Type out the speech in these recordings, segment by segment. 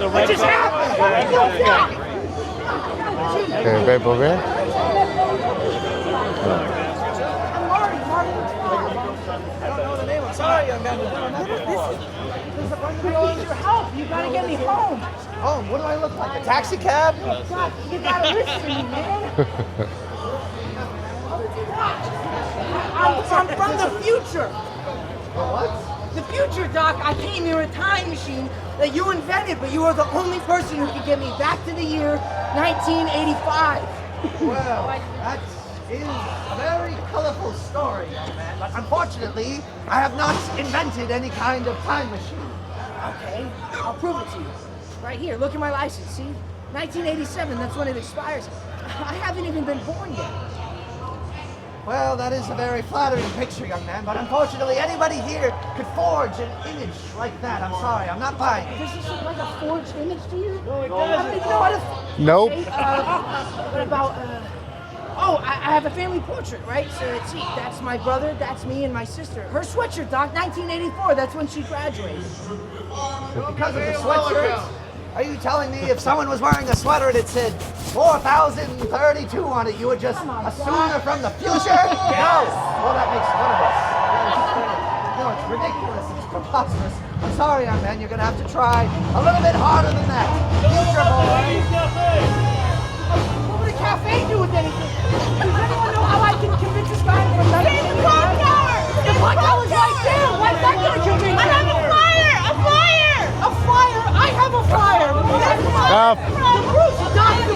What just happened? Okay, babe, over here. Sorry, young man. I need your help. You gotta get me home. Home? What do I look like? A taxi cab? God, you gotta listen to me, man. I'm from the future. What? The future, Doc. I came here in a time machine that you invented, but you are the only person who could get me back to the year 1985. Well, that is a very colorful story, young man. But unfortunately, I have not invented any kind of time machine. Okay, I'll prove it to you. Right here, look at my license, see? 1987, that's when it expires. I haven't even been born yet. Well, that is a very flattering picture, young man, but unfortunately anybody here could forge an image like that. I'm sorry, I'm not buying it. Does this look like a forged image to you? No, it doesn't. I don't even know how to... Nope. Okay, what about, oh, I have a family portrait, right? So let's see, that's my brother, that's me, and my sister. Her sweatshirt, Doc, 1984, that's when she graduated. Because of the sweatshirt? Are you telling me if someone was wearing a sweater and it said 4032 on it, you would just assume they're from the future? No! Well, that makes fun of us. No, it's ridiculous. It's preposterous. I'm sorry, young man. You're going to have to try a little bit harder than that. Future boy. What would a cafe do with anything? Does anyone know how I can convince this guy from 1985? The clock tower! The clock tower's right there! Why is that going to convince you? I have a flyer! A flyer! A flyer? I have a flyer! The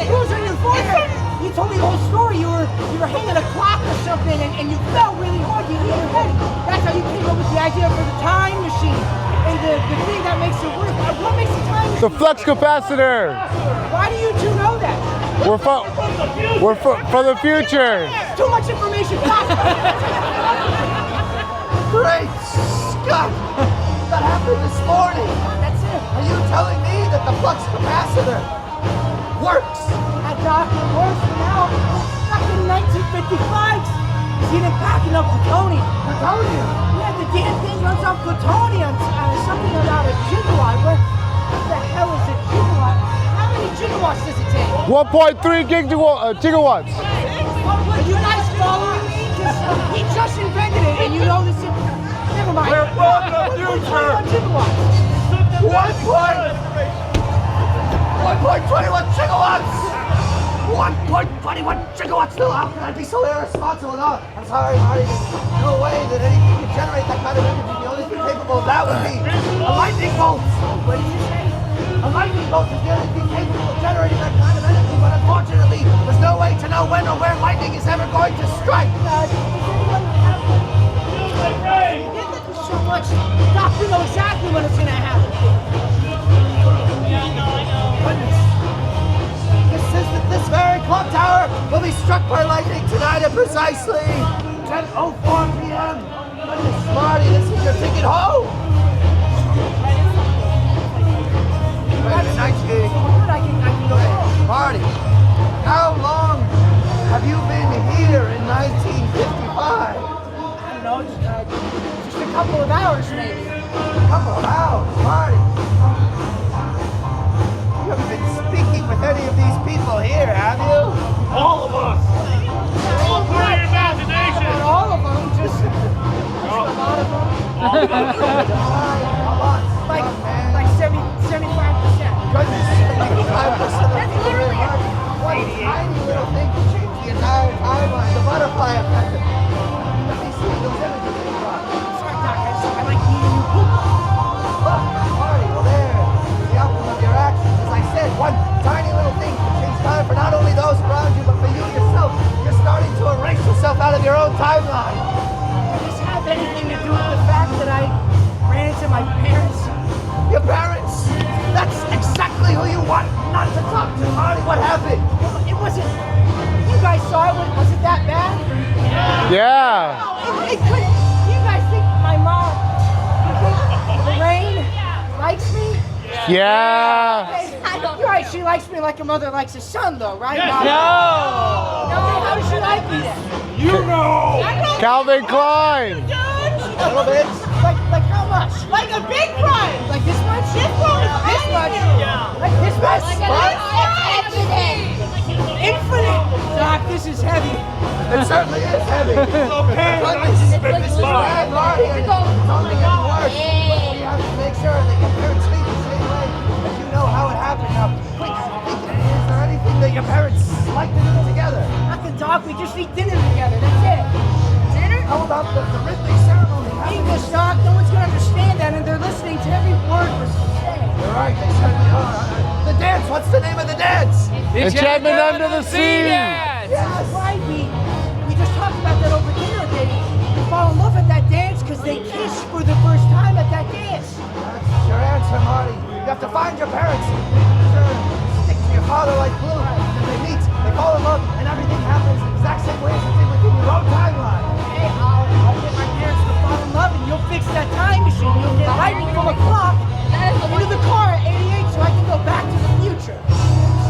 bruise on your forehead! You told me the whole story. You were hanging a clock or something and you fell really hard. You hit your head. That's how you came up with the idea for the time machine. And the thing that makes it work. What makes the time machine? The flux capacitor. Why do you two know that? We're for the future. Too much information. Great Scott! That happened this morning. That's it. Are you telling me that the flux capacitor works? That doctor works now. Back in 1955, he didn't packing up plutonium. Plutonium? Yeah, the damn thing runs off plutonium. Something about a gigawatt. What the hell is a gigawatt? How many gigawatts does it take? 1.3 gigawatts. Are you guys following me? Because he just invented it, and you know this. Never mind. We're from the future. 1.21 gigawatts! 1.21 gigawatts! No, how can I be so irresponsible? No, I'm sorry, Marty. There's no way that anything can generate that kind of energy. The only thing capable of that would be a lightning bolt. What did you say? A lightning bolt is the only thing capable of generating that kind of energy, but unfortunately, there's no way to know when or where lightning is ever going to strike. So much. Doctor knows exactly when it's going to happen. Goodness. This says that this very clock tower will be struck by lightning tonight at precisely 10:04 p.m. Goodness, Marty, this is your ticket home. Good night, Ski. I can go home. Marty, how long have you been here in 1955? I don't know, just a couple of hours maybe. A couple of hours, Marty. You haven't been speaking with any of these people here, have you? All of us. All for your imagination. Not all of them, just a lot of them. Like 75%. Goodness, 75%. That's literally one tiny little thing to change the entire timeline. The butterfly effect. Let me see those images that you brought. Sorry, Doc. I like eating you poop. Look, Marty, well there. The outcome of your actions. As I said, one tiny little thing can change time for not only those around you, but for you yourself. You're starting to erase yourself out of your own timeline. Does this have anything to do with the fact that I ran into my parents? Your parents? That's exactly who you want not to talk to, Marty. What happened? It wasn't. You guys saw it. Was it that bad? Yeah. No, it could. You guys think my mom, Lorraine, likes me? Yeah. You're right. She likes me like a mother likes a son, though, right? No. No. How does she like me then? You know. Calvin Klein. A little bit. Like how much? Like a big It certainly is heavy. It's okay. It's fine. Marty, it's only getting worse. We have to make sure that your parents sleep the same way as you know how it happened. Now, quick, is there anything that your parents like to do together? Nothing, Doc. We just eat dinner together. That's it. Dinner? How about the rhythmic ceremony? English, Doc. No one's gonna understand that, and they're listening to every word we're saying. You're right, they certainly are. The dance, what's the name of the dance? Enchantment under the sea. Yeah, that's right. We just talked about that over dinner. They fall in love at that dance because they kiss for the first time at that dance. That's your answer, Marty. You have to find your parents. Make sure to stick to your father like glue. And they meet, they fall in love, and everything happens the exact same way as it did within your own timeline. Okay, I'll get my parents to fall in love, and you'll fix that time machine. You'll get lightning from a clock into the car at 88 so I can go back to the future.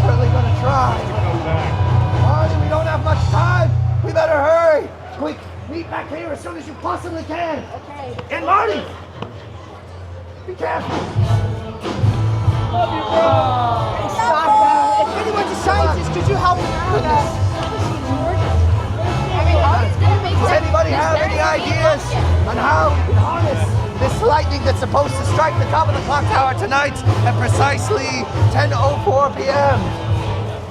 Certainly gonna try. Marty, we don't have much time. We better hurry. Quick, meet back here as soon as you possibly can. Okay. And Marty, be careful. Hey, Doc, if anyone's a scientist, could you help me out? Does anybody have any ideas on how we can harness this lightning that's supposed to strike the top of the clock tower tonight at precisely 10:04 p.m.?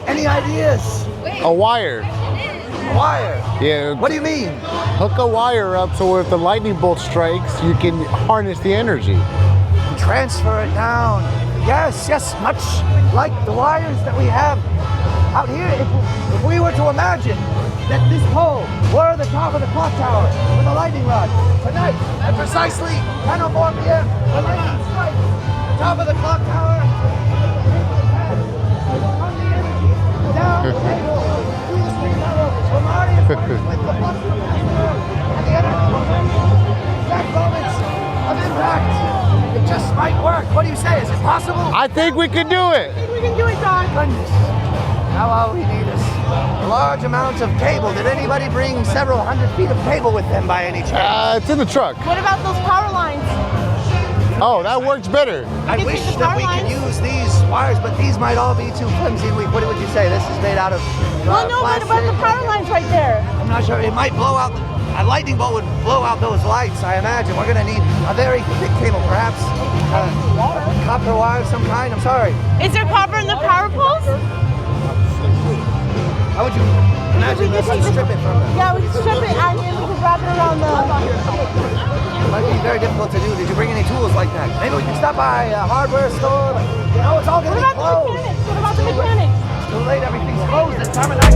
Any ideas? A wire. A wire? Yeah. What do you mean? Hook a wire up so if the lightning bolt strikes, you can harness the energy. Transfer it down. Yes, much like the wires that we have out here. If we were to imagine that this pole were the top of the clock tower with a lightning rod, tonight at precisely 10:04 p.m., the lightning strikes the top of the clock tower, run the energy down the cable to the street level, where Marty is working with the bus and the energy will bring exact moments of impact. It just might work. What do you say? Is it possible? I think we can do it. We can do it, Doc. Goodness. Now all we need is a large amount of cable. Did anybody bring several hundred feet of cable with them by any chance? It's in the truck. What about those power lines? Oh, that works better. I can wish take the that we power could lines. use these wires, but these might all be too flimsy. What would you say? This is made out of Well, no, what about the plastic. power lines right there? I'm not sure. It might blow out. A lightning bolt would blow out those lights, I imagine. We're going to need a very thick cable, perhaps copper wire of some kind. I'm sorry. Is there copper in the power poles? How would you imagine this and strip it from them? Yeah, we can strip it and then we can wrap it around the... It might be very difficult to do. Did you bring any tools like that? Maybe we can stop by a hardware store. You know, it's all going What to be about the closed. mechanics? What about the mechanics? It's too late. Everything's closed this time of night.